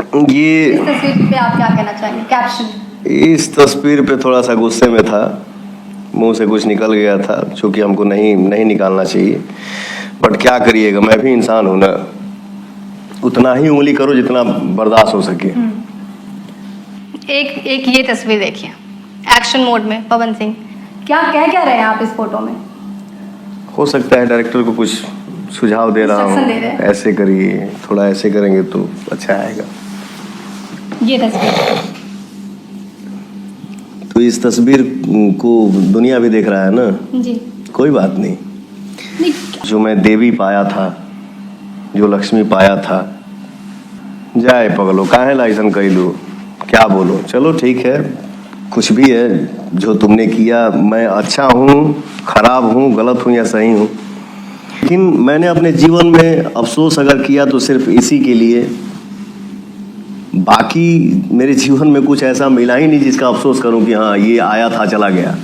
ये इस तस्वीर पे आप क्या कहना चाहेंगे? कैप्शन इस तस्वीर पे थोड़ा सा गुस्से में था, मुंह से कुछ निकल गया था जो कि हमको नहीं निकालना चाहिए, बट क्या करिएगा, मैं भी इंसान हूं ना, उतना ही उंगली करो जितना बर्दाश्त हो सके। एक ये तस्वीर देखिए एक्शन मोड में, पवन सिंह क्या रहे हैं आप इस फोटो में? हो सकता है डायरेक्टर को कुछ सुझाव दे रहा Instruction हूँ, दे रहे हैं। ऐसे करिए, थोड़ा ऐसे करेंगे तो अच्छा आएगा। ये तस्वीर तो इस तस्वीर को दुनिया भी देख रहा है ना, जी कोई बात नहीं। नहीं, जो मैं देवी पाया था, जो लक्ष्मी पाया था, जाए पगलो काहे लाइसन कैलू, क्या बोलो, चलो ठीक है, कुछ भी है जो तुमने किया, मैं अच्छा हूँ, खराब हूँ, गलत हूँ या सही हूँ, लेकिन मैंने अपने जीवन में अफसोस अगर किया तो सिर्फ इसी के लिए, बाकी मेरे जीवन में कुछ ऐसा मिला ही नहीं जिसका अफसोस करूं कि हाँ ये आया था चला गया।